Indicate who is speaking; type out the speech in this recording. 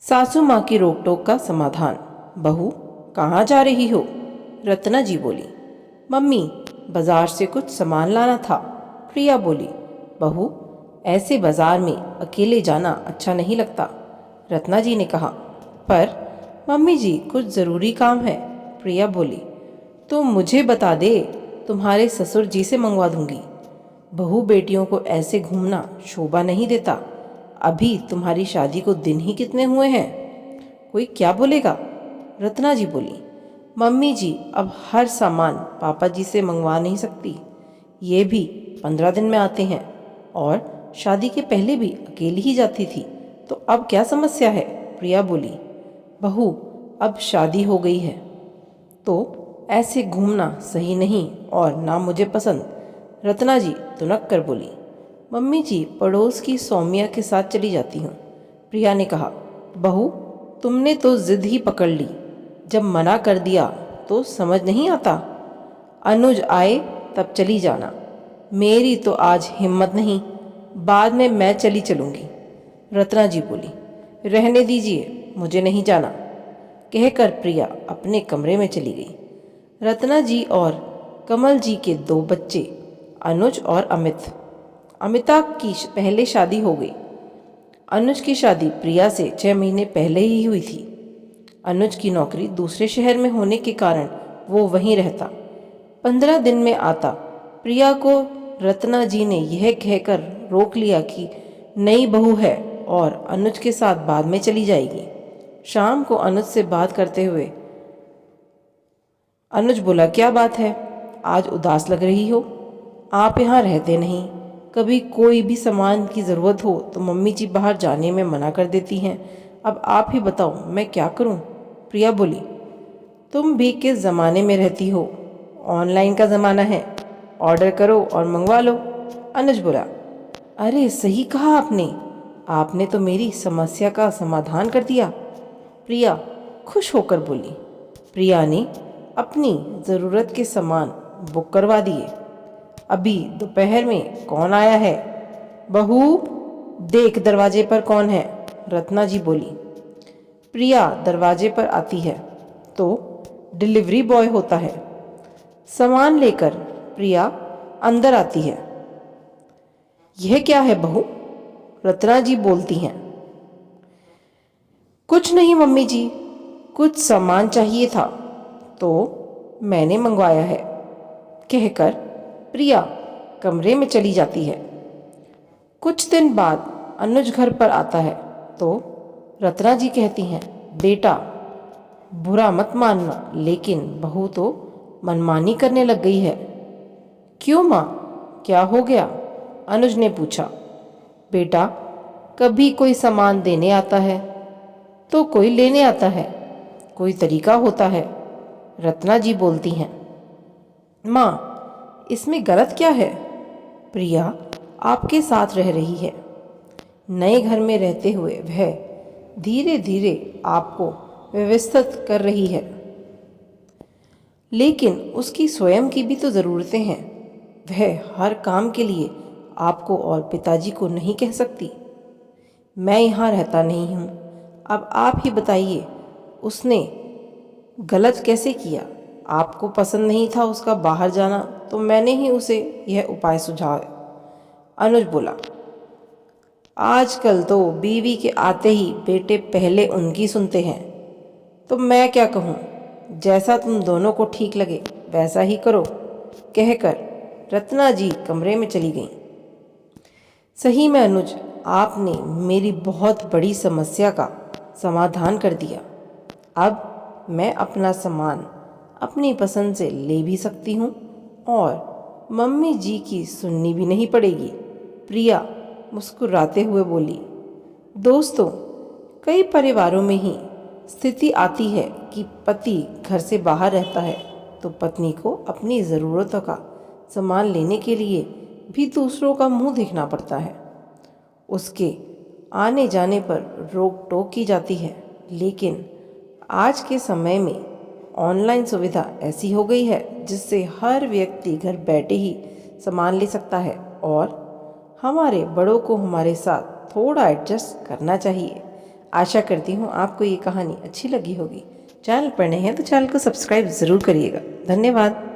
Speaker 1: सासू माँ की रोक टोक का समाधान। बहू, कहाँ जा रही हो? रत्ना जी बोली। मम्मी, बाजार से कुछ सामान लाना था। प्रिया बोली। बहू, ऐसे बाजार में अकेले जाना अच्छा नहीं लगता, रत्ना जी ने कहा। पर मम्मी जी, कुछ ज़रूरी काम है, प्रिया बोली। तो मुझे बता दे, तुम्हारे ससुर जी से मंगवा दूंगी। बहू बेटियों को ऐसे घूमना शोभा नहीं देता। अभी तुम्हारी शादी को दिन ही कितने हुए हैं, कोई क्या बोलेगा? रत्ना जी बोली। मम्मी जी, अब हर सामान पापा जी से मंगवा नहीं सकती। ये भी 15 दिन में आते हैं और शादी के पहले भी अकेली ही जाती थी, तो अब क्या समस्या है? प्रिया बोली। बहू, अब शादी हो गई है तो ऐसे घूमना सही नहीं और ना मुझे पसंद, रत्ना जी तुनक कर बोली। मम्मी जी, पड़ोस की सौम्या के साथ चली जाती हूँ, प्रिया ने कहा। बहू, तुमने तो जिद ही पकड़ ली। जब मना कर दिया तो समझ नहीं आता। अनुज आए तब चली जाना। मेरी तो आज हिम्मत नहीं, बाद में मैं चली चलूँगी, रत्ना जी बोली। रहने दीजिए, मुझे नहीं जाना, कहकर प्रिया अपने कमरे में चली गई। रत्ना जी और कमल जी के 2 बच्चे, अनुज और अमित। अमिता की पहले शादी हो गई। अनुज की शादी प्रिया से 6 महीने पहले ही हुई थी। अनुज की नौकरी दूसरे शहर में होने के कारण वो वहीं रहता। 15 दिन में आता। प्रिया को रत्ना जी ने यह कहकर रोक लिया कि नई बहू है और अनुज के साथ बाद में चली जाएगी। शाम को अनुज से बात करते हुए अनुज बोला, क्या बात है, आज उदास लग रही हो? आप यहाँ रहते नहीं, कभी कोई भी सामान की ज़रूरत हो तो मम्मी जी बाहर जाने में मना कर देती हैं। अब आप ही बताओ, मैं क्या करूं? प्रिया बोली। तुम भी किस ज़माने में रहती हो? ऑनलाइन का ज़माना है, ऑर्डर करो और मंगवा लो, अनुज बोला। अरे सही कहा आपने, आपने तो मेरी समस्या का समाधान कर दिया, प्रिया खुश होकर बोली। प्रिया ने अपनी ज़रूरत के सामान बुक करवा दिए। अभी दोपहर में कौन आया है? बहू, देख दरवाजे पर कौन है, रत्ना जी बोली। प्रिया दरवाजे पर आती है तो डिलीवरी बॉय होता है। सामान लेकर प्रिया अंदर आती है। यह क्या है बहू? रत्ना जी बोलती हैं। कुछ नहीं मम्मी जी, कुछ सामान चाहिए था तो मैंने मंगवाया है, कहकर प्रिया कमरे में चली जाती है। कुछ दिन बाद अनुज घर पर आता है तो रत्ना जी कहती हैं, बेटा बुरा मत मानना, लेकिन बहू तो मनमानी करने लग गई है। क्यों माँ, क्या हो गया? अनुज ने पूछा। बेटा, कभी कोई सामान देने आता है तो कोई लेने आता है, कोई तरीका होता है, रत्ना जी बोलती हैं। माँ, इसमें गलत क्या है? प्रिया आपके साथ रह रही है। नए घर में रहते हुए वह धीरे धीरे आपको व्यवस्थित कर रही है, लेकिन उसकी स्वयं की भी तो ज़रूरतें हैं। वह हर काम के लिए आपको और पिताजी को नहीं कह सकती। मैं यहाँ रहता नहीं हूँ, अब आप ही बताइए, उसने गलत कैसे किया? आपको पसंद नहीं था उसका बाहर जाना तो मैंने ही उसे यह उपाय सुझाया, अनुज बोला। आजकल तो बीवी के आते ही बेटे पहले उनकी सुनते हैं, तो मैं क्या कहूँ, जैसा तुम दोनों को ठीक लगे वैसा ही करो, कहकर रत्ना जी कमरे में चली गईं। सही में अनुज, आपने मेरी बहुत बड़ी समस्या का समाधान कर दिया। अब मैं अपना सामान अपनी पसंद से ले भी सकती हूँ और मम्मी जी की सुननी भी नहीं पड़ेगी, प्रिया मुस्कुराते हुए बोली। दोस्तों, कई परिवारों में ही स्थिति आती है कि पति घर से बाहर रहता है तो पत्नी को अपनी ज़रूरतों का सामान लेने के लिए भी दूसरों का मुंह देखना पड़ता है। उसके आने जाने पर रोक टोक की जाती है, लेकिन आज के समय में ऑनलाइन सुविधा ऐसी हो गई है जिससे हर व्यक्ति घर बैठे ही सामान ले सकता है और हमारे बड़ों को हमारे साथ थोड़ा एडजस्ट करना चाहिए। आशा करती हूँ आपको ये कहानी अच्छी लगी होगी। चैनल पर नए हैं तो चैनल को सब्सक्राइब ज़रूर करिएगा। धन्यवाद।